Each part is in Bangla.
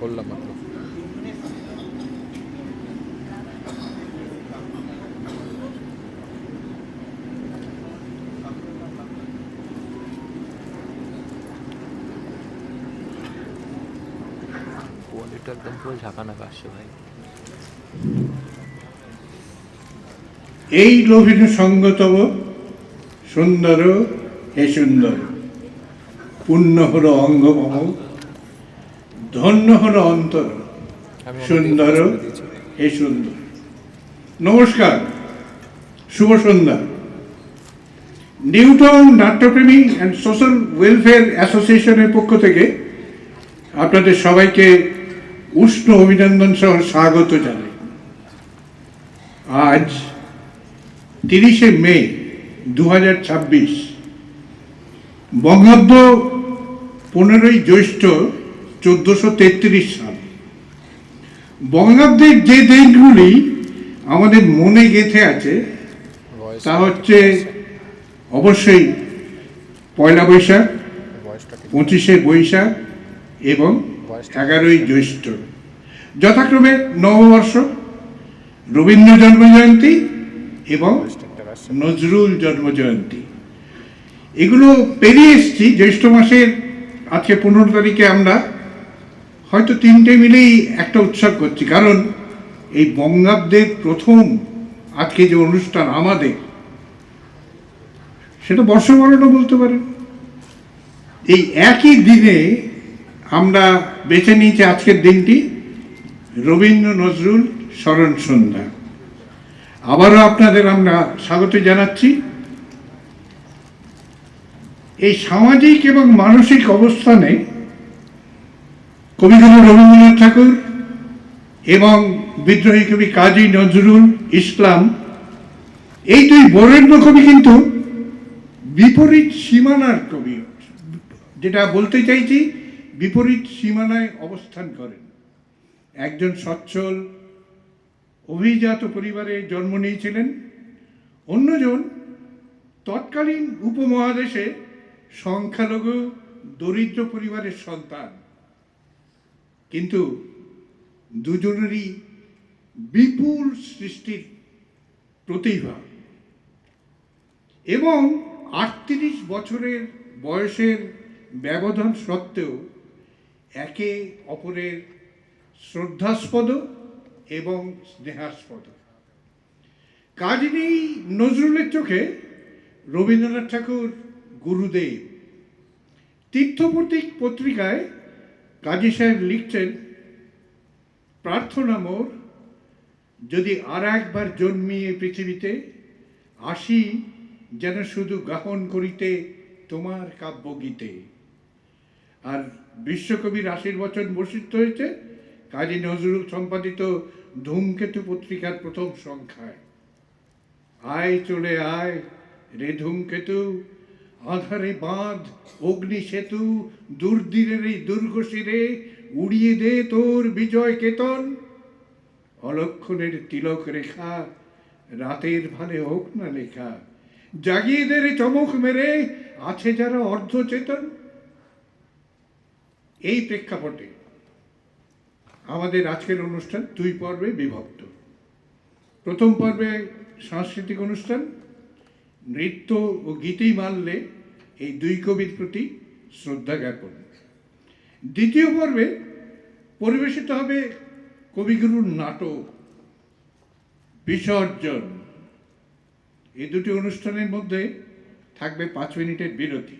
করলাম মাত্র। কোয়ালিটি একদম পুরো ঝাঁকানাকা আসছে ভাই। এই লোভিন সঙ্গতব সুন্দর হে সুন্দর, পুণ্য হল অঙ্গমম, ধন্য হল অন্তর, সুন্দর হে সুন্দর। নমস্কার, শুভ সন্ধ্যা। নিউটাউন নাট্যপ্রেমী অ্যান্ড সোশ্যাল ওয়েলফেয়ার অ্যাসোসিয়েশনের পক্ষ থেকে আপনাদের সবাইকে উষ্ণ অভিনন্দন সহ স্বাগত জানাই। আজ 30শে মে 2026, বঙ্গাব্দ 15ই জ্যৈষ্ঠ 1433 সাল। বঙ্গাব্দের যে দিনগুলি আমাদের মনে গেঁথে আছে তা হচ্ছে অবশ্যই পয়লা বৈশাখ, 25শে বৈশাখ এবং 11ই জ্যৈষ্ঠ, যথাক্রমে নববর্ষ, রবীন্দ্র জন্মজয়ন্তী এবং নজরুল জন্মজয়ন্তী। এগুলো পেরিয়ে এসছি। জ্যৈষ্ঠ মাসের আজকে 15 তারিখে আমরা হয়তো তিনটে মিলেই একটা উৎসব করছি, কারণ এই বঙ্গাব্দের প্রথম আজকে যে অনুষ্ঠান আমাদের, সেটা বর্ষবরণও বলতে পারেন। এই একই দিনে আমরা বেছে নিয়েছি আজকের দিনটি রবীন্দ্র নজরুল স্মরণ সন্ধ্যা। আবারও আপনাদের আমরা স্বাগত জানাচ্ছি। এই সামাজিক এবং মানসিক অবস্থানে কবিগুরু রবীন্দ্রনাথ ঠাকুর এবং বিদ্রোহী কবি কাজী নজরুল ইসলাম, এই দুই বরেণ্য কবি কিন্তু বিপরীত সীমানার কবি। যেটা বলতে চাইছি, বিপরীত সীমানায় অবস্থান করেন। একজন সচ্ছল অভিজাত পরিবারে জন্ম নিয়েছিলেন, অন্যজন তৎকালীন উপমহাদেশে সংখ্যালঘু দরিদ্র পরিবারের সন্তান। কিন্তু দুজনেরই বিপুল সৃষ্টির প্রতিভা এবং 38 বছরের বয়সের ব্যবধান সত্ত্বেও একে অপরের শ্রদ্ধাস্পদ এবং স্নেহাস্পদ। কাজী নজরুলের চোখে রবীন্দ্রনাথ ঠাকুর গুরুদেব। তীর্থপ্রতীক পত্রিকায় কাজী সাহেব লিখছেন, প্রার্থনা মোর যদি আর একবার জন্মিয়ে পৃথিবীতে, আসি যেন শুধু গাহন করিতে তোমার কাব্যগীতে। আর বিশ্বকবির আশীর্বচন বর্ষিত হয়েছে কাজী নজরুল সম্পাদিত ধূমকেতু পত্রিকার প্রথম সংখ্যায়। আয় চলে আয় রে ধূমকেতু, আধারে বাঁধ অগ্নি সেতু, দুর্দিনের এই দুর্গ শিরে উড়িয়ে দে তোর বিজয় কেতন। অলক্ষণের তিলক রেখা রাতের ভালে হোক না লেখা, জাগিয়ে দে রে চমক মেরে আছে যারা অর্ধচেতন। এই প্রেক্ষাপটে আমাদের আজকের অনুষ্ঠান দুই পর্বে বিভক্ত। প্রথম পর্বে সাংস্কৃতিক অনুষ্ঠান, নৃত্য ও গীতি মাল্যে এই দুই কবির প্রতি শ্রদ্ধা জ্ঞাপন। দ্বিতীয় পর্বে পরিবেশিত হবে কবিগুরুর নাটক বিসর্জন। এই দুটি অনুষ্ঠানের মধ্যে থাকবে 5 মিনিটের বিরতি।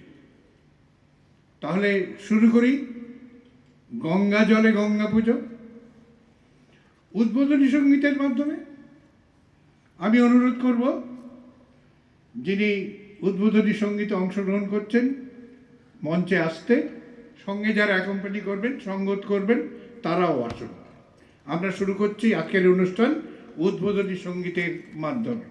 তাহলে শুরু করি। গঙ্গা জলে গঙ্গা পুজো উদ্বোধনী সঙ্গীতের মাধ্যমে আমি অনুরোধ করব, যিনি উদ্বোধনী সঙ্গীতে অংশগ্রহণ করছেন মঞ্চে আসতে, সঙ্গে যারা অ্যাকম্পানি করবেন, সঙ্গত করবেন, তারাও আসুন। আমরা শুরু করছি আজকের অনুষ্ঠান উদ্বোধনী সঙ্গীতের মাধ্যমে।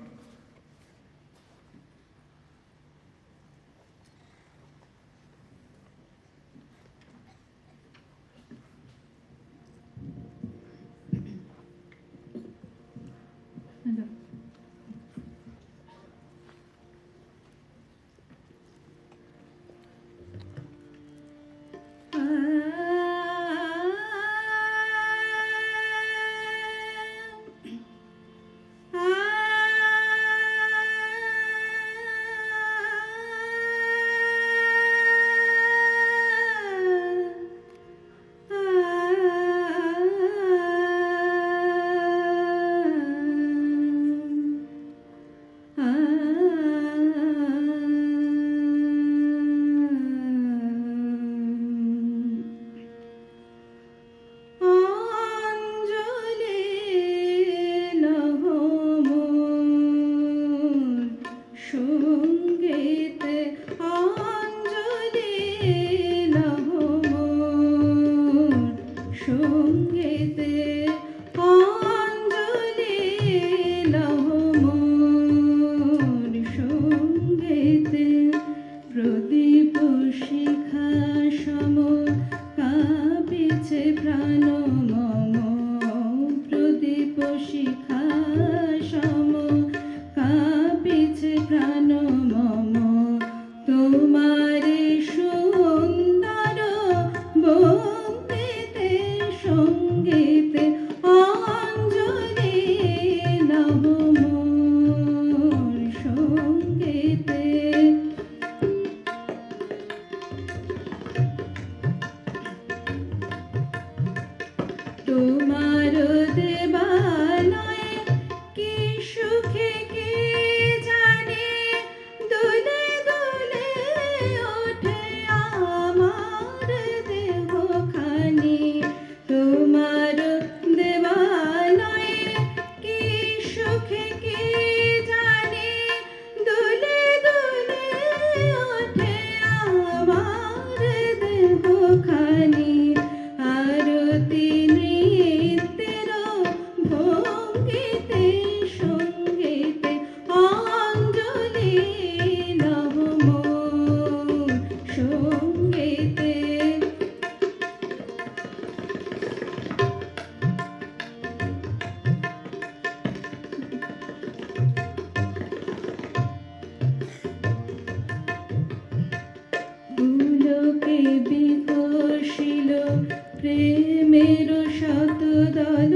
প্রেমের শতদল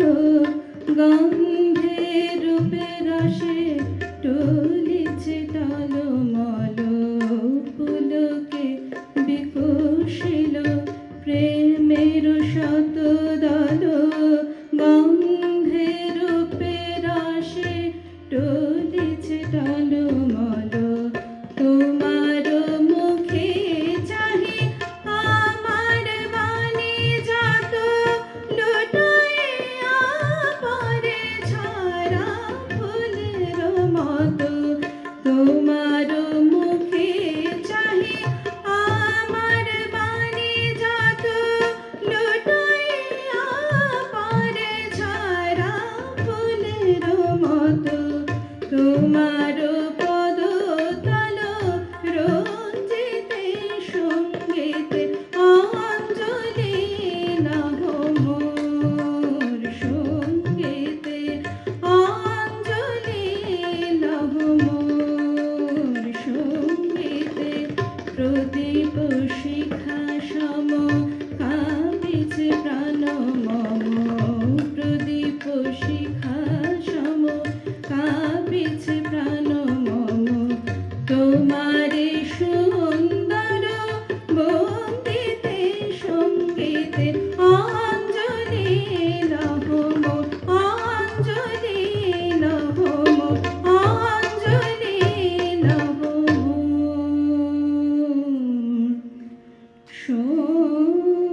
গন্ধের রূপে রসে টলিছে টলমল পুলকে বিকশিল প্রেমের শতদল গন্ধের রূপে রসে টলিছে টলমল তোমার মুখে চাহি আমার বাণী যত লুটাইয়া পরে ঝরা ফুলের মতো তোমার মুখে চাহি আমার বাণী যত লুটাইয়া পরে ঝরা ফুলের মতো তোমার পদ তল রঞ্জিতে সঙ্গীতে অঞ্জলি নহ মোর সঙ্গীতে অঞ্জলি নহ মোর সঙ্গীতে প্রদীপ শিখা সম কাঁপিছে প্রাণ মম প্রদীপ শিখা সম কাঁপিছে প্রাণ মম তোমারে সুন্দর বন্দিতে সঙ্গীতে অঞ্জলি নহ মোর অঞ্জলি নহ মোর অঞ্জলি নহ মোর সঙ্গীতে।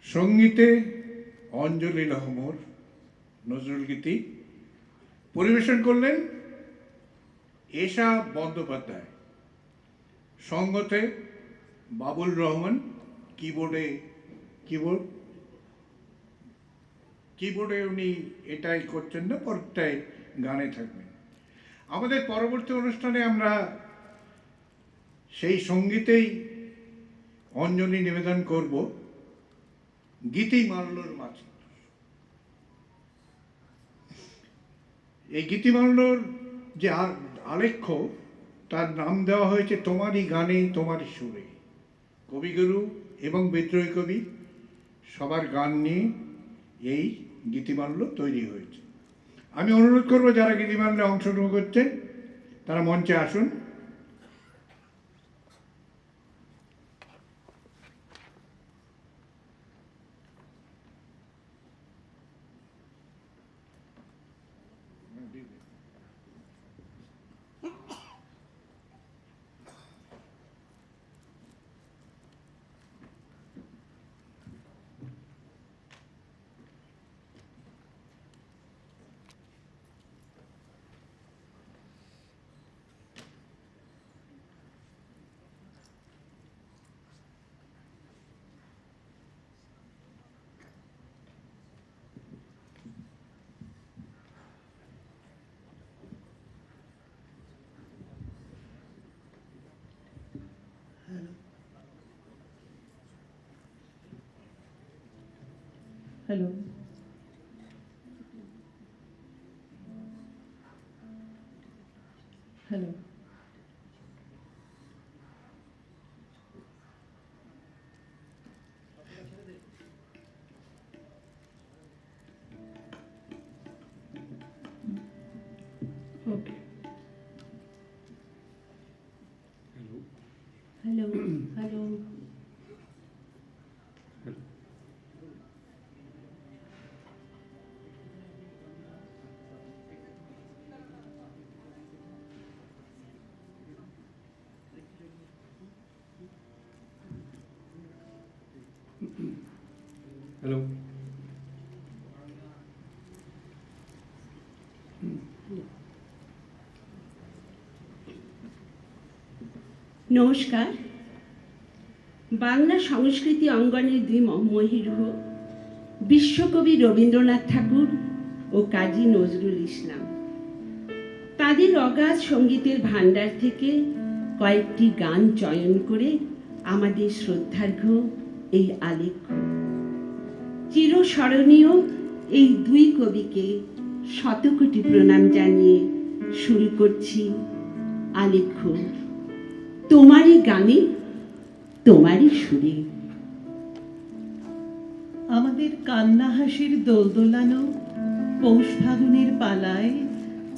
সঙ্গীতে অঞ্জলি লহমর নজরুল গীতি পরিবেশন করলেন এশা বন্দ্যোপাধ্যায়, সঙ্গতে বাবুল রহমান, কিবোর্ডে উনি এটাই করছেন না, পরটায় গানে থাকবেন। আমাদের পরবর্তী অনুষ্ঠানে আমরা সেই সঙ্গীতেই অঞ্জলি নিবেদন করব গীতিমাল্যর মাঝে। এই গীতিমাল্যর যে আলেখ্য, তার নাম দেওয়া হয়েছে তোমারই গানে তোমারই সুরে। কবিগুরু এবং বিদ্রোহী কবি সবার গান নিয়ে এই গীতিমাল্য তৈরি হয়েছে। আমি অনুরোধ করব যারা গীতিমাল্যে অংশগ্রহণ করছেন তারা মঞ্চে আসুন। হ্যালো, হ্যালো, ওকে, হ্যালো, হ্যালো, হ্যালো, নমস্কার। বাংলা সংস্কৃতি অঙ্গনের দুই মহিরুহ বিশ্বকবি রবীন্দ্রনাথ ঠাকুর ও কাজী নজরুল ইসলাম। তাদের অগাধ সঙ্গীতের ভাণ্ডার থেকে কয়েকটি গান চয়ন করে আমাদের শ্রদ্ধার্ঘ্য এই আলেখ্য। চিরস্মরণীয় এই দুই কবিকে শতকোটি প্রণাম জানিয়ে শুরু করছি আলেখ্য, তোমারই গানে তোমারই সুরে। আমাদের কান্না হাসির দোলদোলানো পৌষ ফাগুনের পালায়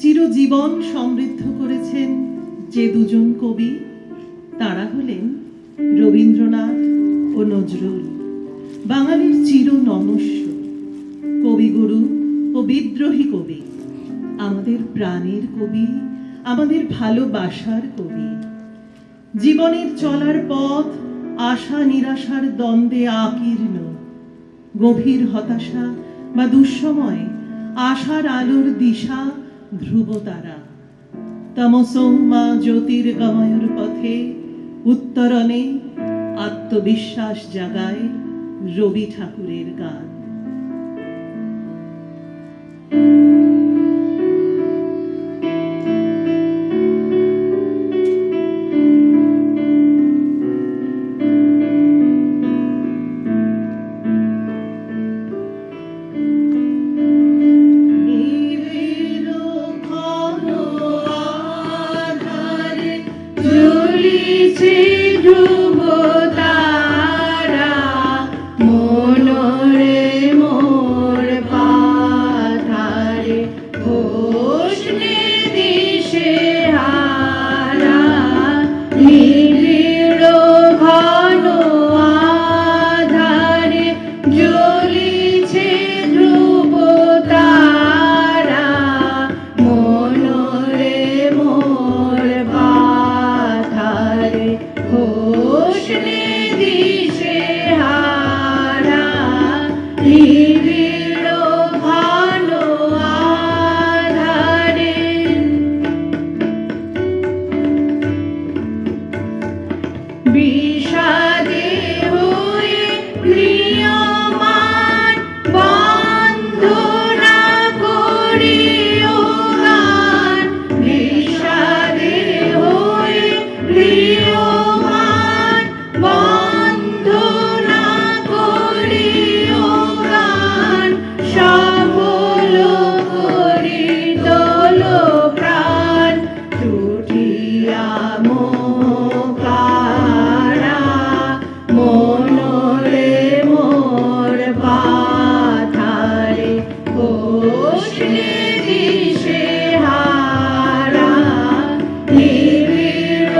চিরজীবন সমৃদ্ধ করেছেন যে দুজন কবি, তারা হলেন রবীন্দ্রনাথ ও নজরুল, বাঙালির চির নমস্য কবিগুরু ও বিদ্রোহী কবি, আমাদের প্রাণের কবি, আমাদের ভালোবাসার কবি। জীবনের চলার পথ আশা নিরাশার দ্বন্দ্বে আকীর্ণ, গভীর হতাশা বা দুঃসময় আশার আলোর দিশা ধ্রুবতারা। তমসো মা জ্যোতির্গময়ের পথে উত্তরণে আত্মবিশ্বাস জাগায় রবি ঠাকুরের গান। জ্বলিছে ধ্রুব তারা, মনরে মোর পাথারে, হোসনে দিশে হারা, নিবিড় ঘন আধারে, জ্বলিছে ধ্রুব তারা, মনরে মোর পাথারে, হোসনে দিশে হারা, নিবিড় ঘন আধারে। বিষাদে হয়ে প্রিয়মান, বন্ধনা করিও গান। বিষাদে হয়ে প্রিয়মান, বন্ধনা করিও গান। সফল করি দোল প্রাণ, টুটিয়া মোকারা, মনরে মোর পাথারে, হোসনে দিশে হারা, নিবিড়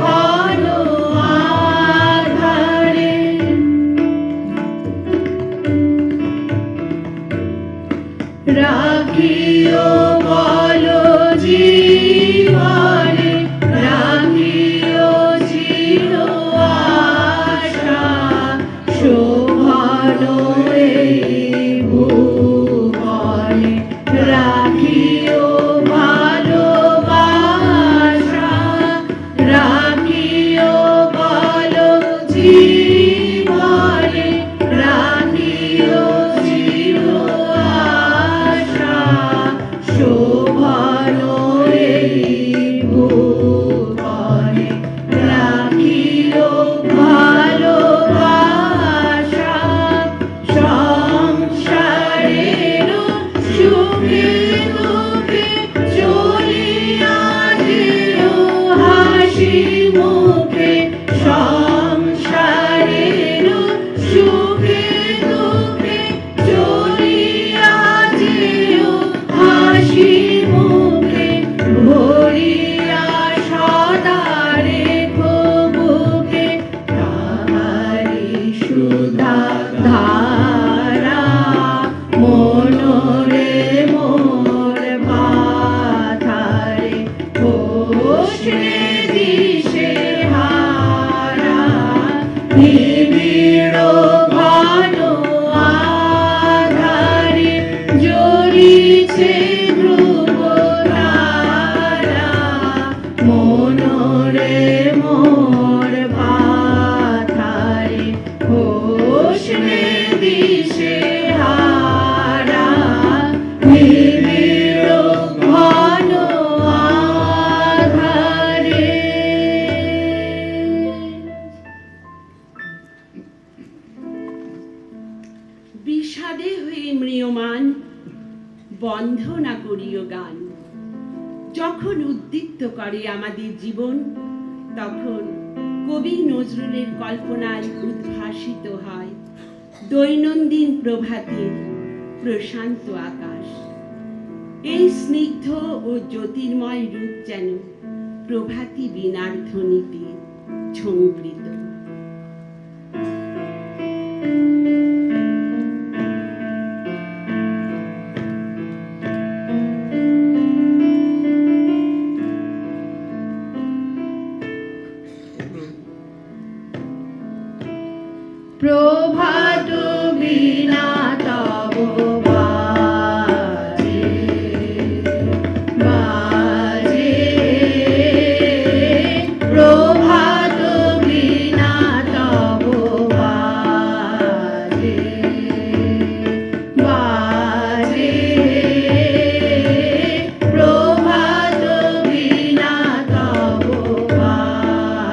ঘন আধারে। রাখিও বল জীবনে, রাখিও চির আশা, শোভন এই ভুবনে, রাখিও ভালোবাসা, রাখিও বল জীবনে, রাখিও চির আশা, শোভন ম্রিয়মান, বন্ধ না করিও গান। যখন উদ্দীপ্ত করে আমাদের জীবন, তখন কবি নজরুলের কল্পনায় উদ্ভাসিত হয় দৈনন্দিন প্রভাতের প্রশান্ত আকাশ। এই স্নিগ্ধ ও জ্যোতির্ময় রূপ যেন প্রভাতী বীণার ধ্বনিতে ঝঙ্কৃত। প্রভাত বীণা তব বাজে, বাজে। প্রভাত বীণা তব বাজে, বাজে। প্রভাত বীণা তব বাজে।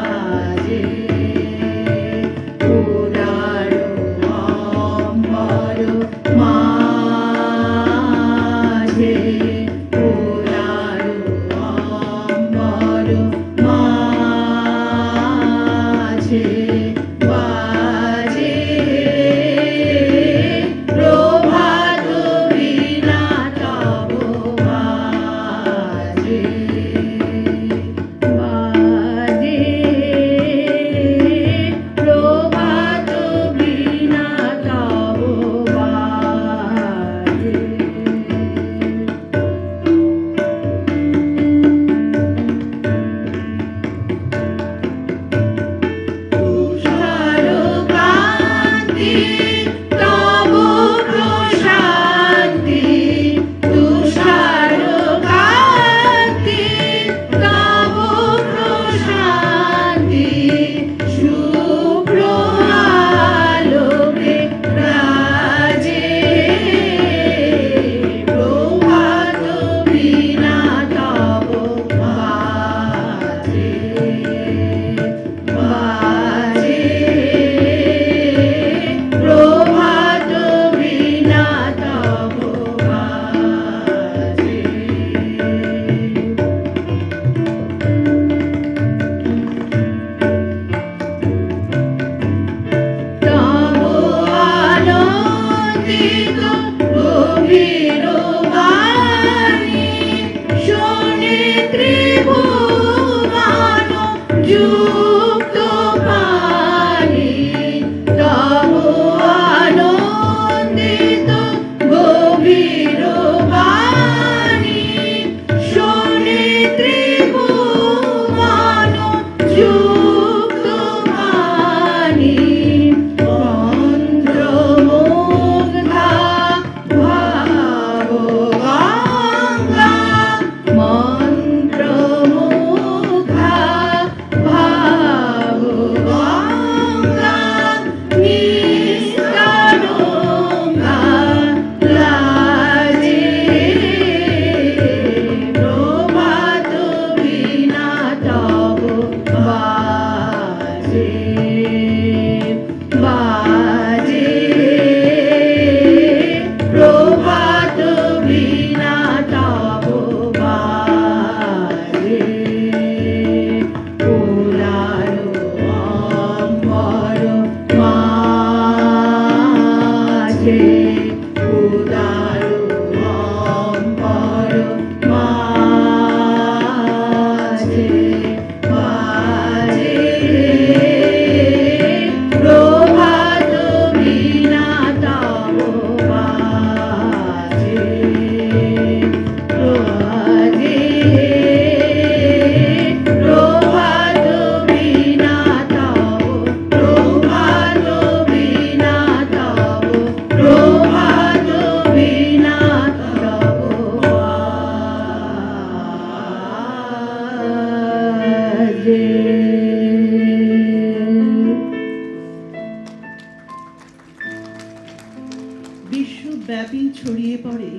বিশ্বব্যাপী ছড়িয়ে পড়ে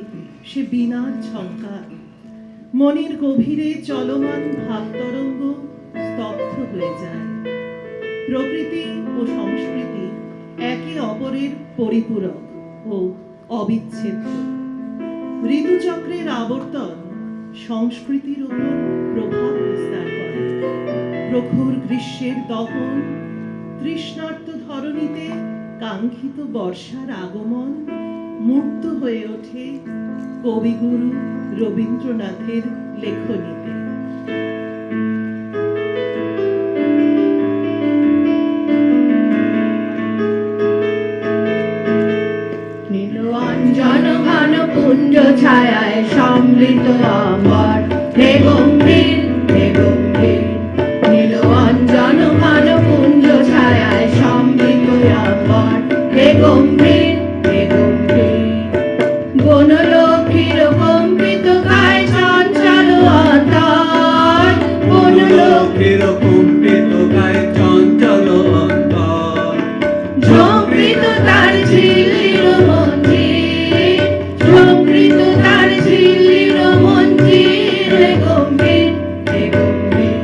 সে বীণার ঝঙ্কার। মনের গভীরে চলমান ভাবতরঙ্গ স্তব্ধ হয়ে যায়। প্রকৃতি ও সংস্কৃতি একে অপরের পরিপূরক ও অবিচ্ছেদ্য। ঋতুচক্রের আবর্তন সংস্কৃতির উপর প্রভাব বিস্তার করে। প্রখর গ্রীষ্মের দহন, তৃষ্ণার্ত ধরণীতে কাঙ্ক্ষিত বর্ষার আগমন মূর্ত হয়ে ওঠে কবিগুরু রবীন্দ্রনাথের লেখনীতে। নীলাঞ্জন ঘন পুঞ্জ ছায়ায় সমৃত আমার হে গম্ভীর হে গম্ভীর। নীলাঞ্জন ঘন পুঞ্জ ছায়ায় সমৃত আমার হে গম্ভীর হে গম্ভীর। বনলক্ষ্মীর কম্পিত গায়ে চঞ্চল অন্তর, বনলক্ষ্মীর কম্পিত গায়ে চঞ্চল অন্তর। ঝঙ্কৃত তার ঝিল্লির মঞ্জির, ঝঙ্কৃত তার ঝিল্লির মঞ্জির হে গম্ভীর হে গম্ভীর।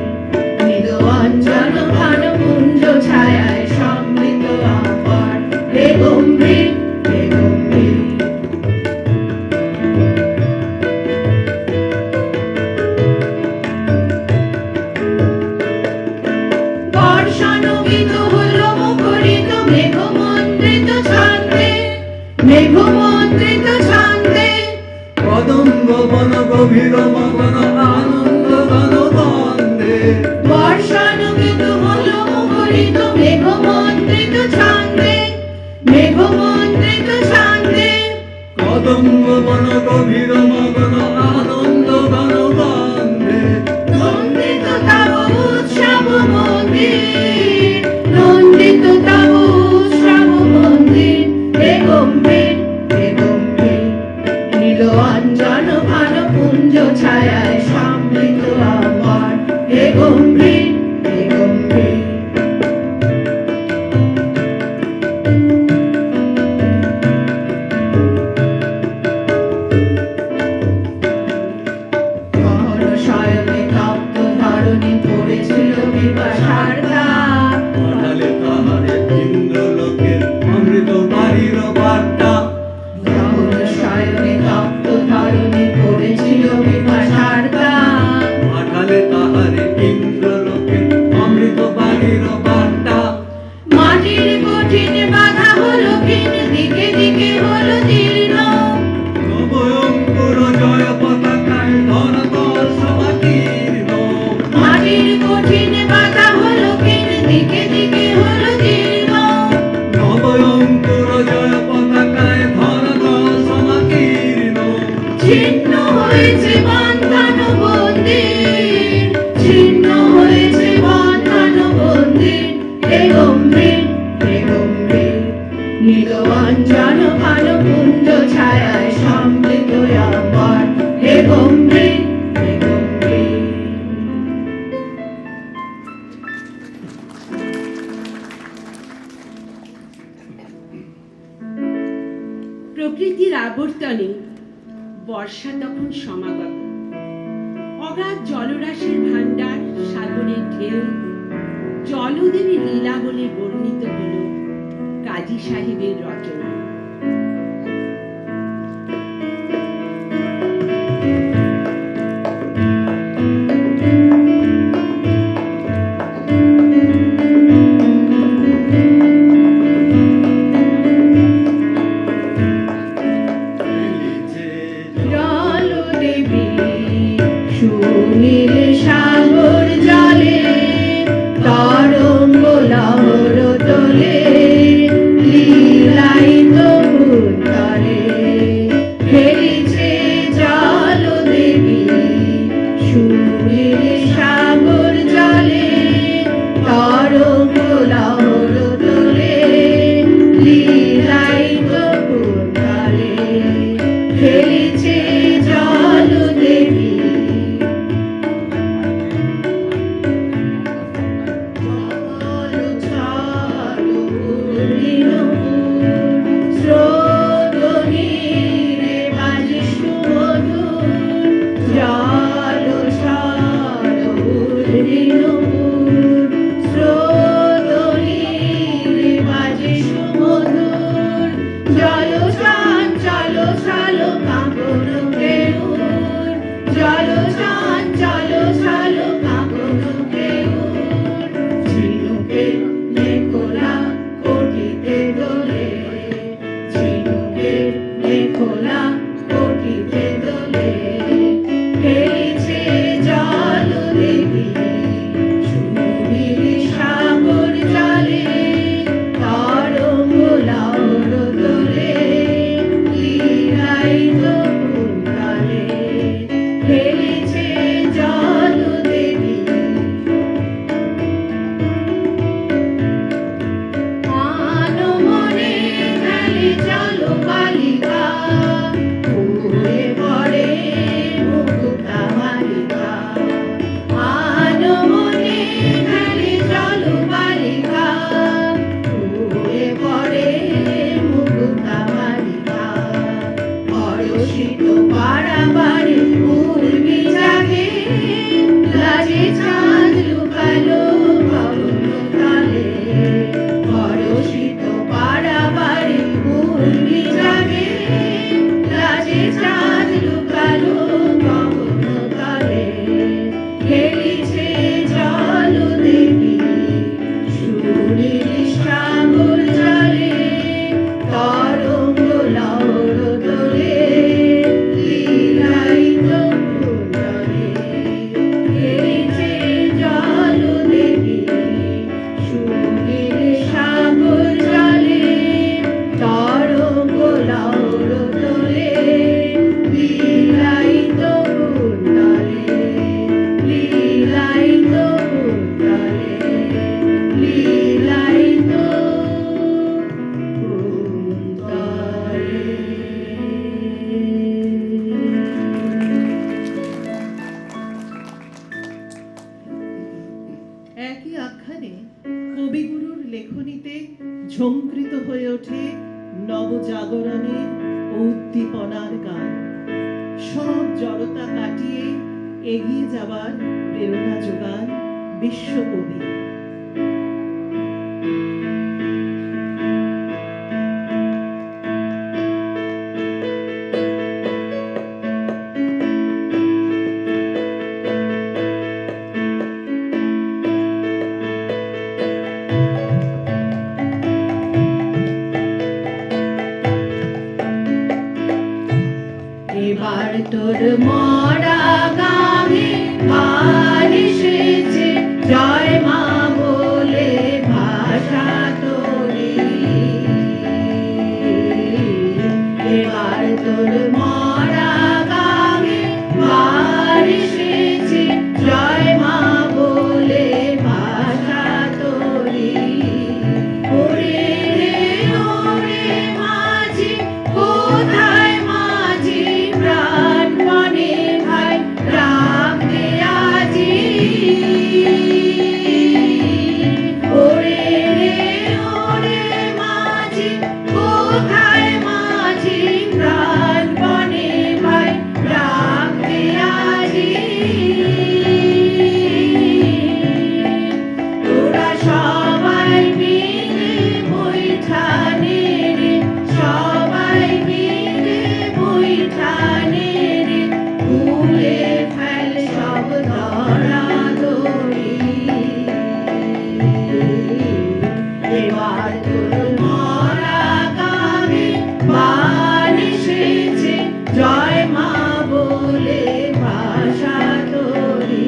নীলাঞ্জন ঘন পুঞ্জ ছায়ায় সমৃত আমার হে গম্ভীর হে গম্ভীর। বর্ষানুগীত হলো মুখরিত মেঘমন্ত্রিত ছন্দে, মেঘমন্ত্রিত ছন্দে। কদম্ব বন গভীর মগন আনন্দ ঘন দ্বন্দ্বে। বর্ষানুগীত হলো মুখরিত মেঘমন্ত্রিত ছন্দে, মেঘমন্ত্রিত ছন্দে। কদম্ব বন গভীর মগন আনন্দ ঘন দ্বন্দ্বে। নন্দিত তব উৎসব মন্দির, নন্দিত তব উৎসব মন্দির হে গম্ভীর হে গম্ভীর। নীলাঞ্জন ঘন পুঞ্জ ছায়ায় সমৃত আমার হে গম্ভীর হে গম্ভীর। গহন শয়নে তপ্ত ধরণী পড়েছিল বিপাশার দাগ। পাঠালে তাহারে ইন্দ্রলোকের অমৃত বাড়ির বার্তা। গহন শয়নে তপ্ত ধরণী পড়েছিল বিপাশার দাগ। পাঠালে তাহারে ইন্দ্রলোকের অমৃত বাড়ির বার্তা। মাটির কঠিন বাধা হলো কিন, দিকে দিকে হলো জীর্ণ। নবয়ঙ্কুর জয় পতাকায় ধরতল সমাকীর্ণ। মাটির কঠিন বাধা হলো কিন, দিকে দিকে হলো জীর্ণ। নবয়ঙ্কুর জয় পতাকায় ধরতল সমাকীর্ণ। ছিন্ন হয়েছে বন্ধন বন্দির, ছিন্ন হয়েছে বন্ধন বন্দির হে গম্ভীর হে গম্ভীর। নীলাঞ্জন ঘন পুঞ্জ ছায়ায় সমৃত আমার হে গম্ভীর হে গম্ভীর। প্রকৃতির আবর্তনে বর্ষা তখন সমাগত। অগাধ জলরাশির ভাণ্ডার, সাগরের ঢেউ, জলদেবী লীলা বলে বর্ণিত হল কাজী সাহেবের রচনা। জলদেবী সুনীল সাগর জলে তরঙ্গ লহর তোলে, লীলায়িত ভূতলে খেলিছে জলদেবী সুনীল সাগর জলে তরঙ্গ লহর তোলে, লীলায়িত ভূতলে খেলিছে জলদেবী। জল চঞ্চল পরশিত পাড়াবাড়ি উর্মি জাগে লাজে চাঁদ লুকালো গগন তলে পরশিত পাড়াবাড়ি উর্মি জাগে লাজে চাঁদ লুকালো গগন তলে খেলিছে জল দেখি সুনীল সাগর জলে তরঙ্গ লহর তোলে লীলায়িত ফুললে খেলিছে জল দেখি সুনীল সাগর জলে তরঙ্গ লহর তোলে লীলায়িত ফুললে লীলায়িত ফুললে লীলায়িত একই আখ্যানে কবিগুরুর লেখনীতে ঝঙ্কৃত হয়ে ওঠে নবজাগরণের ও উদ্দীপনার গান। সব জড়তা কাটিয়ে এগিয়ে যাবার প্রেরণা যোগান বিশ্বকবি। এবার তোর মরা গামে গান এসেছে জয় মা বলে ভাষা তোরে এবার তোর মরা গামে গান এসেছে জয় মা বলে ভাষা তোরে ওরে রে ওরে মাঝি কোথায় মাঝি প্রাণপণে ভাই রাম দে আজি ওরে রে ওরে মাঝি কোথায় মাঝি প্রাণপণে ভাই রাম দে আজি তোরা সবাই মিলে বৈঠানে রে সবাই মিলে বৈঠানে রে ভুলে ফেল সব ধরা ধরি এবার তোর মরা গানে বান এসেছে জয় মা বলে ভাষা তোরি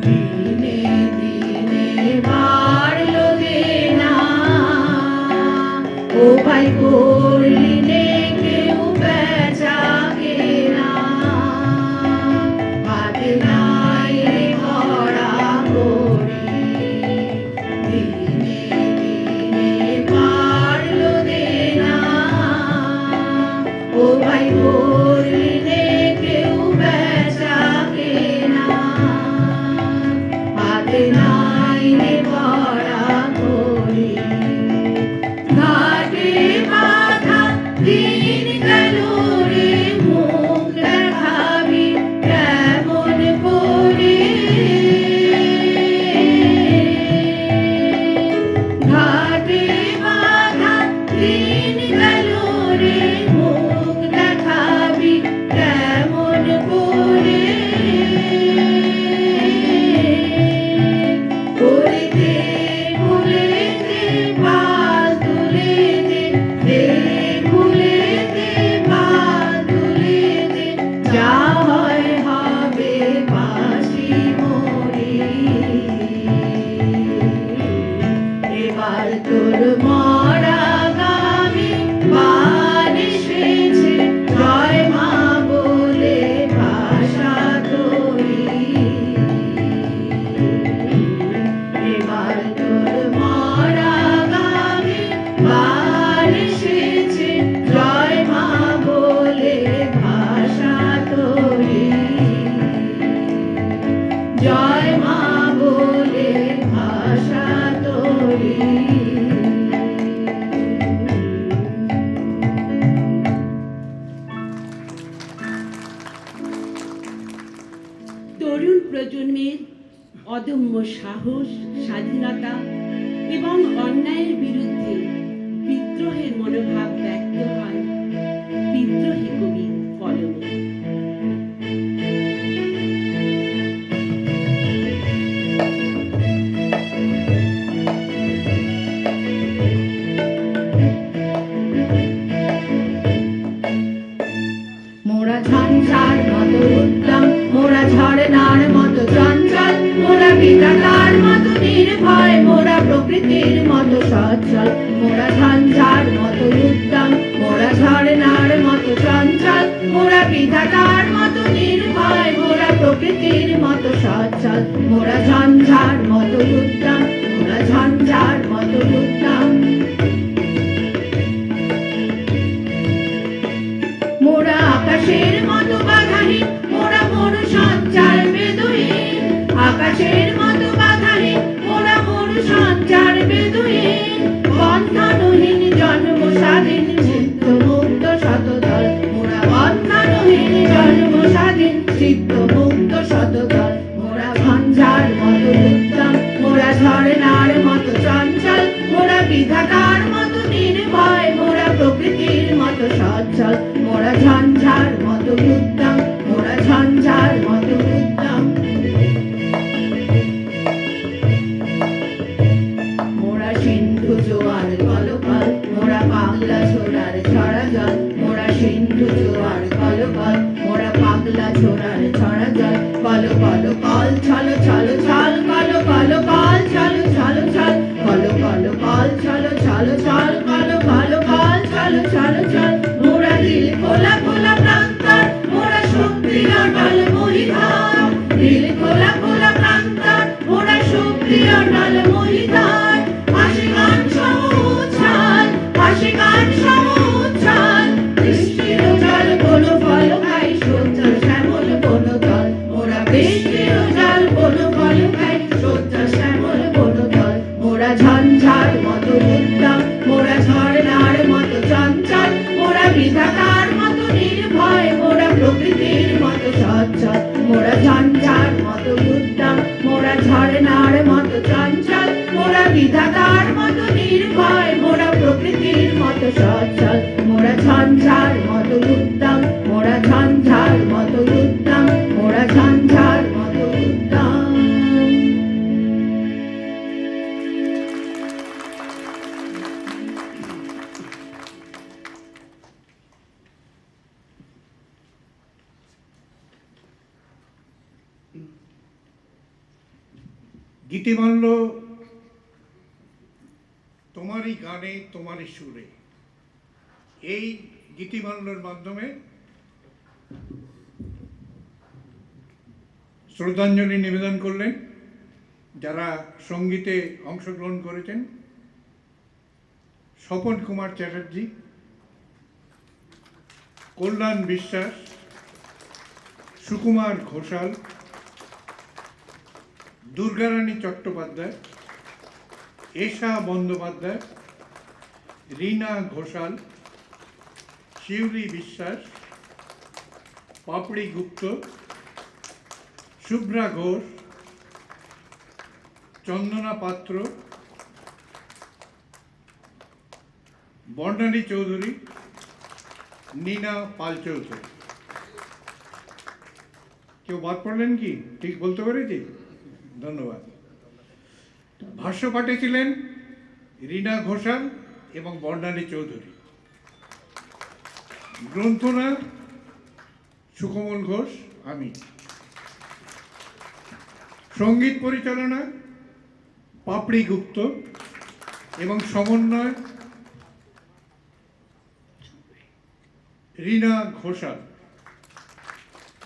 দিনে দিনে বাড়লো দেনা জয় মা বলে ভাষা তোরি। তরুণ প্রজন্মের অদম্য সাহস, স্বাধীনতা এবং অন্যায়ের বিরুদ্ধে বিদ্রোহের মনোভাব ব্যক্ত হয় বিদ্রোহী কবির কলমে। মোরা ঝঞ্ঝার মতো উদ্যম, মোরা ঝরনার মতো চঞ্চল, মোরা বিধাতার মতো নির্ভয়, মোরা প্রকৃতির মতো সচ্ছল। মোরা ঝঞ্ঝার মতো উদ্যম, মোরা ঝরনার মতো চঞ্চল, মোরা বিধাতার মতো নির্ভয়, মোরা প্রকৃতির মতো সচ্ছল। মোরা ঝঞ্ঝার মতো উদ্যম, মোরা ঝঞ্ঝার মতো উদ্যম। মোরা আকাশের মতো বাধাহীন, মোরা মরু সঞ্চার বেদুইন। আকাশের মতো বাধাহীন, মোরা মরু সঞ্চার বেদুইন। বন্ধনহীন জন্ম স্বাধীন, চিত্ত মুক্ত শতদল। মোরা বন্ধনহীন জন্ম স্বাধীন, চিত্ত মুক্ত শতদল। মোরা ঝঞ্ঝার মতো উদ্যম, মোরা ঝরনার মতো চঞ্চল, মোরা বিধাতার মতো নির্ভয়, মোরা প্রকৃতির মতো সচ্ছল। মোরা ঝঞ্ঝার মতো উদ্যম, মোরা ঝঞ্ঝার মতো উদ্যম। মোরা সিন্ধু জোয়ার কলকল, মোরা পাগলা ছোড়ার ছড়া জল। মোরা সিন্ধু জোয়ার কলকল, মোরা পাগলা ছোড়ার ছড়া জল। কল কল কল ছল ছল ছল, কল কল কল ছল ছল ছল, কল কল কল ছল ছল ছল, কল কল কল ছল ছল ছল। মোরা দিল খোলা খোলা প্রান্তর, মোরা শক্তি অটল মহিধার। দিল খোলা খোলা প্রান্তর, মোরা শক্তি অটল মহিধার। হাসি গান সম উচ্ছ্বাল, হাসি গান সম উচ্ছ্বাল। বৃষ্টির জল বলো ফল খাই, সজ্জা শ্যামল বনো দল। মোরা বৃষ্টির জল বলো ফল খাই, সজ্জা শ্যামল বনো দল। মোরা ঝঞ্ঝার মতো উদ্যম, মোরা ঝরনার মতো চঞ্চল, মোরা বিধাতার মতো নির্ভয়, মোরা প্রকৃতির মতো সচ্ছল। মোরা ঝঞ্ঝার মতো উদ্যম, মোরা ঝরনার মতো চঞ্চল, মোরা বিধাতার মতো নির্ভয়, মোরা প্রকৃতির মতো সচ্ছল। মোরা ঝঞ্ঝার মতো উদ্যম, মোরা ঝঞ্ঝার মতো উদ্যম, মোরা ঝঞ্ঝার মতো উদ্যম। গীতিমাল্য তোমারই গানে তোমারই সুরে, এই গীতিমাল্যর মাধ্যমে শ্রদ্ধাঞ্জলি নিবেদন করলেন যারা সঙ্গীতে অংশগ্রহণ করেছেন। স্বপন কুমার চ্যাটার্জি, কল্যাণ বিশ্বাস, সুকুমার ঘোষাল, দুর্গারানী চট্টোপাধ্যায়, এশা বন্দ্যোপাধ্যায়, রীনা ঘোষাল, শিউলি বিশ্বাস, পাপড়ি গুপ্ত, শুভ্রা ঘোষ, চন্দনা পাত্র, বর্ণালী চৌধুরী, নীনা পাল চৌধুরী। কেউ বাদ পড়লেন কি? ঠিক বলতে পেরেছি? ধন্যবাদ। ভাষ্য পাঠে ছিলেন রীনা ঘোষাল এবং বর্ণালী চৌধুরী। গ্রন্থনা সুকমল ঘোষ, আমি। সঙ্গীত পরিচালনা পাপড়ি গুপ্ত এবং সমন্বয় রীনা ঘোষাল।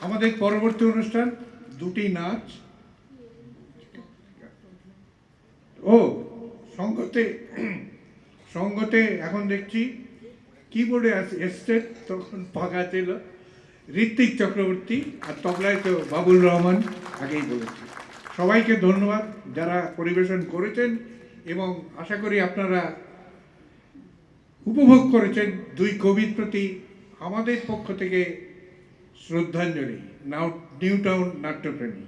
আমাদের পরবর্তী অনুষ্ঠান দুটি নাচ। ও সঙ্গতে এখন দেখছি কিবোর্ডে এসছে, তখন ফাঁকা ছিল ঋত্বিক চক্রবর্তী, আর তবলায় তো বাবুল রহমান, আগেই বলেছি। সবাইকে ধন্যবাদ যারা পরিবেশন করেছেন, এবং আশা করি আপনারা উপভোগ করেছেন। দুই কবির প্রতি আমাদের পক্ষ থেকে শ্রদ্ধাঞ্জলি। নিউ টাউন নাট্যপ্রেমী।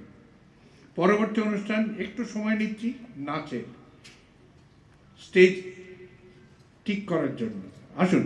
পরবর্তী অনুষ্ঠান একটু সময় নিচ্ছি নাচের, স্টেজ ঠিক করার জন্য। আসুন।